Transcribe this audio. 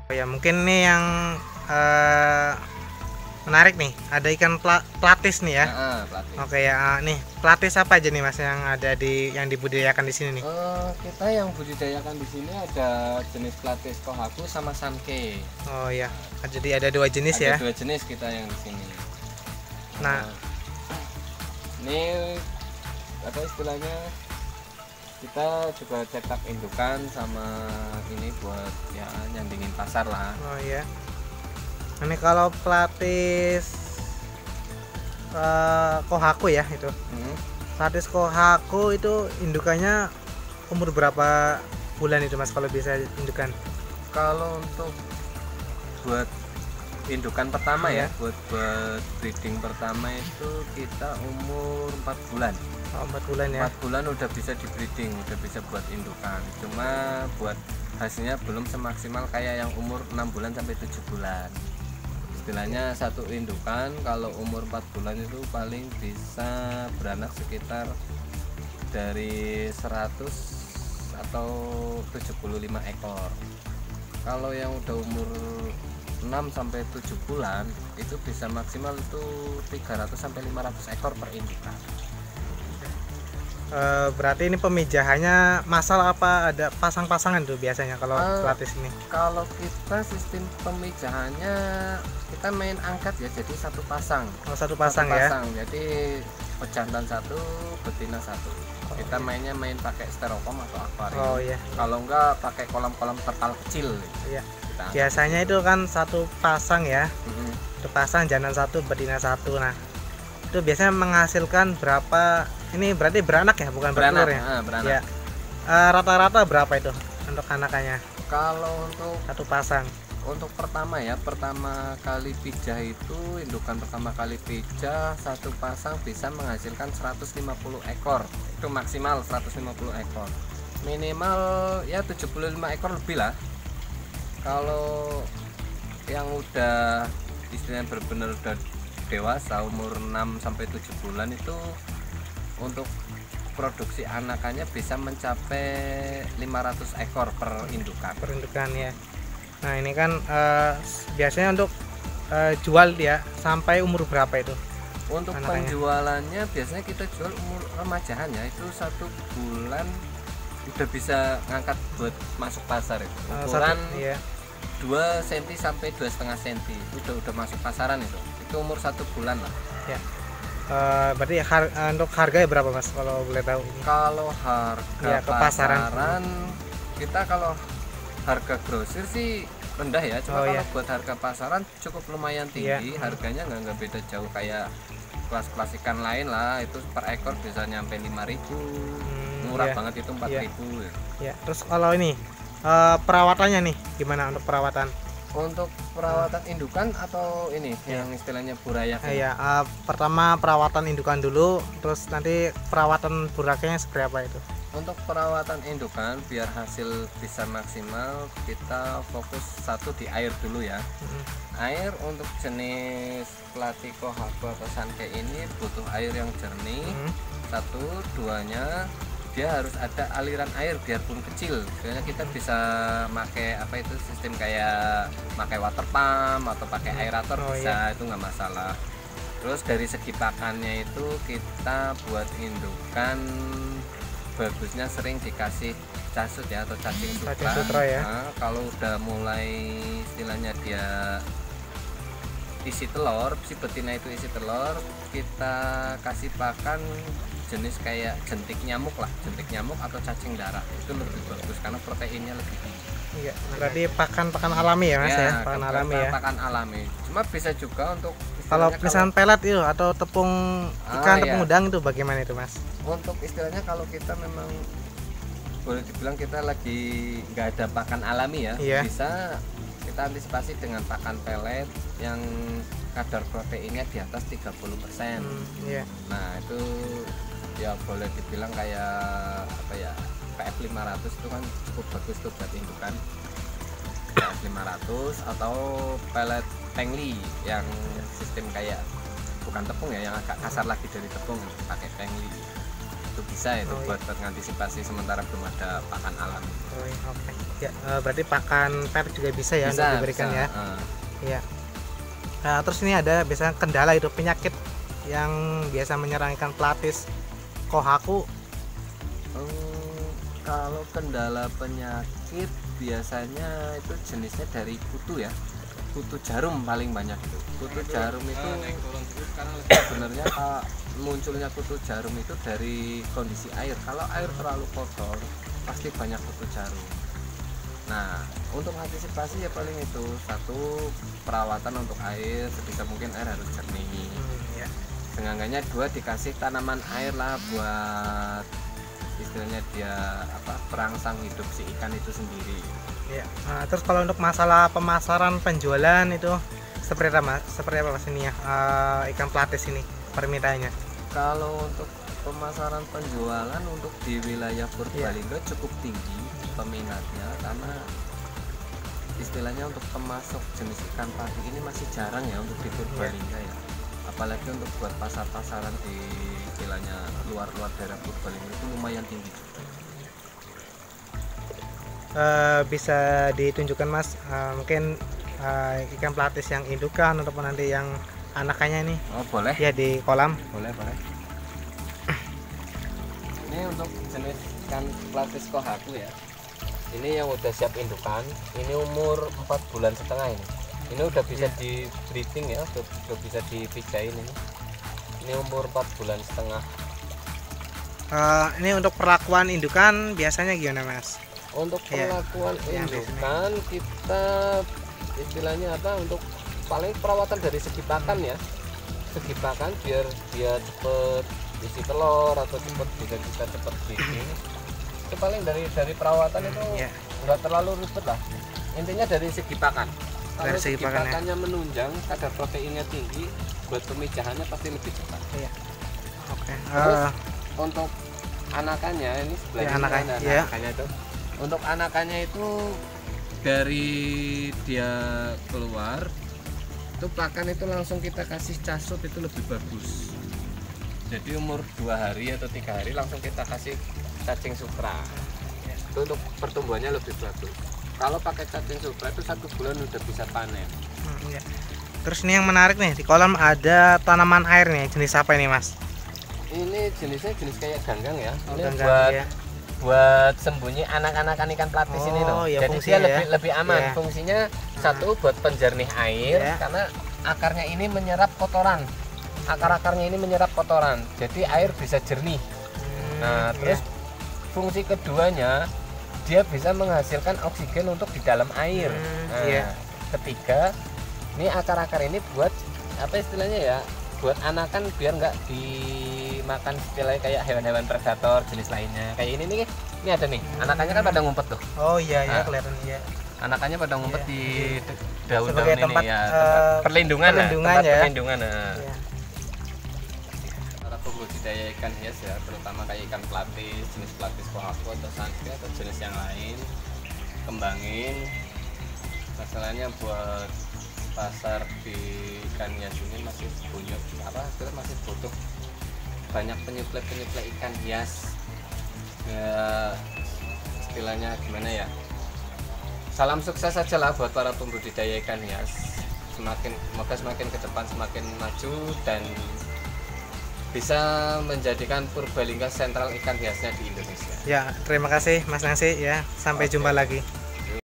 Oh ya, mungkin nih yang eh, menarik nih, ada ikan platis nih ya. Platis. Oke ya, nih platis apa aja nih mas yang ada yang dibudidayakan di sini nih? Kita yang budidayakan di sini ada jenis platis kohaku sama sanke. Oh ya, jadi ada dua jenis ya. Ada dua jenis kita yang di sini. Nah, ini apa istilahnya? Kita juga cetak indukan sama ini buat ya nyandingin pasar lah. oh ya. Ini kalau platis kohaku ya itu. Platis kohaku itu indukannya umur berapa bulan itu mas kalau bisa indukan? Kalau untuk buat indukan pertama ya, buat breeding pertama itu kita umur 4 bulan. Oh, 4 bulan ya. 4 bulan udah bisa di breeding, udah bisa buat indukan. Cuma buat hasilnya belum semaksimal kayak yang umur 6 bulan sampai 7 bulan. Istilahnya satu indukan kalau umur 4 bulan itu paling bisa beranak sekitar dari 100 atau 75 ekor. Kalau yang udah umur 6 sampai 7 bulan itu bisa maksimal itu 300 sampai 500 ekor per indukan. Berarti ini pemijahannya massal apa ada pasang-pasangan tuh biasanya kalau platis ini? Kalau kita sistem pemijahannya kita main angkat ya, jadi satu pasang. Oh, satu pasang ya. Jadi pejantan satu, betina satu. Kita mainnya main pakai styrofoam atau akuarium. Oh iya. Kalau enggak pakai kolam-kolam terpal kecil. Iya. Biasanya itu kan satu pasang ya. Satu pasang jantan satu, betina satu. Nah, itu biasanya menghasilkan berapa? Ini berarti beranak ya, bukan bertelur ya? Beranak. Ya. Rata-rata berapa itu untuk anakannya? Kalau untuk satu pasang, untuk pertama kali pijah itu indukan pertama kali pijah satu pasang bisa menghasilkan 150 ekor. Itu maksimal 150 ekor. Minimal ya 75 ekor lebih lah. Kalau yang udah istilahnya benar-benar udah dewasa umur 6 sampai 7 bulan itu untuk produksi anakannya bisa mencapai 500 ekor per indukan. Per indukan ya. Nah, ini kan biasanya untuk jual dia sampai umur berapa itu? Untuk anakannya? Penjualannya biasanya kita jual umur remajahan ya, itu 1 bulan udah bisa ngangkat buat masuk pasar itu. Ukuran 2 cm sampai 2,5 cm itu udah masuk pasaran itu umur 1 bulan lah ya. Berarti untuk harganya berapa mas kalau boleh tahu? Kalau harga ya, pasaran kita kalau harga grosir sih rendah ya, cuma kalau buat harga pasaran cukup lumayan tinggi. Harganya nggak beda jauh kayak kelas ikan lain lah, itu per ekor bisa nyampe 5.000. Murah banget itu 4.000 ya. Terus kalau ini perawatannya nih gimana untuk perawatan? Untuk perawatan indukan atau ini yang istilahnya burayak? Iya, pertama perawatan indukan dulu, terus nanti perawatan buraknya seperti apa itu? Untuk perawatan indukan biar hasil bisa maksimal kita fokus satu di air dulu ya. Air untuk jenis platis kohaku atau sanke ini butuh air yang jernih. Satu, duanya dia harus ada aliran air biarpun kecil. Soalnya kita bisa pakai apa itu sistem kayak pakai water pump atau pakai aerator bisa, itu nggak masalah. Terus dari segi pakannya itu kita buat indukan bagusnya sering dikasih casut ya atau cacing sutra ya. Nah, kalau udah mulai istilahnya dia isi telur, si betina itu isi telur, kita kasih pakan jenis kayak jentik nyamuk atau cacing darah, itu lebih bagus karena proteinnya lebih tinggi. Iya, berarti pakan alami ya mas ya, pakan alami ya. Pakan alami. Cuma bisa juga untuk kalau misalnya pelet itu atau tepung ikan, tepung udang itu bagaimana itu mas? Untuk istilahnya kalau kita memang boleh dibilang kita lagi nggak ada pakan alami ya, bisa kita antisipasi dengan pakan pelet yang kadar proteinnya di atas 30%. Nah itu ya boleh dibilang kayak apa ya, PF 500 itu kan cukup bagus tuh buat indukan. PF 500 atau pelet pengli yang sistem kayak bukan tepung ya, yang agak kasar lagi dari tepung, pakai pengli. itu bisa itu buat mengantisipasi sementara belum ada pakan alam. Oke. Ya, berarti pakan pet juga bisa ya untuk diberikan ya. Iya. Nah, terus ini ada biasanya kendala itu penyakit yang biasa menyerang ikan pelapis kohaku. Kalau kendala penyakit biasanya itu jenisnya dari kutu ya. Kutu jarum paling banyak itu. Kutu jarum itu sebenarnya munculnya kutu jarum itu dari kondisi air. Kalau air terlalu kotor pasti banyak kutu jarum. Nah, untuk antisipasi ya paling itu satu, perawatan untuk air sebisa mungkin air harus jernih. Seenggaknya dua, dikasih tanaman air lah buat istilahnya dia perangsang hidup si ikan itu sendiri. Ya. Nah, terus kalau untuk masalah pemasaran penjualan itu seperti apa mas ini ya ikan pelapis ini permintaannya? Kalau untuk pemasaran penjualan untuk di wilayah Purbalingga cukup tinggi peminatnya, karena istilahnya untuk pemasok jenis ikan pati ini masih jarang ya untuk di Purbalingga ya. Apalagi untuk buat pasar-pasaran di istilahnya luar daerah Purbalingga itu lumayan tinggi juga. Bisa ditunjukkan mas mungkin ikan pelapis yang indukan ataupun nanti yang anakannya nih? Boleh ya, di kolam. Boleh ini untuk jenis ikan pelapis kohaku ya, ini yang udah siap indukan, ini umur 4,5 bulan ini udah bisa di breeding ya, udah bisa dipijain ini umur 4,5 bulan. Ini untuk perlakuan indukan biasanya gimana mas? Untuk perlakuan indukan kita istilahnya untuk paling perawatan dari segi pakan ya, segi pakan biar dia cepet isi telur atau bisa cepet breeding. Itu paling dari perawatan itu nggak terlalu ribet lah, intinya dari segi pakan. Kalau segi pakannya menunjang, kadar proteinnya tinggi, buat pemijahannya pasti lebih cepat. Terus untuk anakannya ini sebelah anakannya itu. Untuk anakannya itu dari dia keluar itu pakan itu langsung kita kasih casup itu lebih bagus. Jadi umur 2 hari atau 3 hari langsung kita kasih cacing supra. Itu untuk pertumbuhannya lebih bagus. Kalau pakai cacing supra itu 1 bulan udah bisa panen. Terus ini yang menarik nih, di kolam ada tanaman air nih, jenis apa ini mas? Ini jenisnya kayak ganggang ya. Ini ganggang, buat sembunyi anak-anakan ikan pelapis ini loh. Ya, jadi dia lebih aman. Fungsinya satu buat penjernih air karena akarnya ini menyerap kotoran. Akar-akarnya ini menyerap kotoran. Jadi air bisa jernih. Nah, terus fungsi keduanya dia bisa menghasilkan oksigen untuk di dalam air. Ketiga, ini akar-akar ini buat apa istilahnya ya? Buat anakan biar nggak dimakan istilahnya kayak hewan-hewan predator jenis lainnya. Kayak ini nih, ini ada nih, anakannya kan pada ngumpet tuh. Kelihatan ya. Anakannya pada ngumpet di daun-daun ini tempat, ya, tempat perlindungan ya. Perlindungan. Para pembudidaya ikan hias ya, terutama kayak ikan pelapis, jenis pelapis kohaku atau sanke atau jenis yang lain, kembangin. Masalahnya buat pasar di ikan hias ini masih masih butuh banyak penyuplai ikan hias ya, istilahnya gimana ya, salam sukses saja lah buat para pembudidaya ikan hias. Semoga semakin ke depan semakin maju dan bisa menjadikan Purbalingga sentral ikan hiasnya di Indonesia. Ya, terima kasih Mas Nasi ya, sampai jumpa lagi.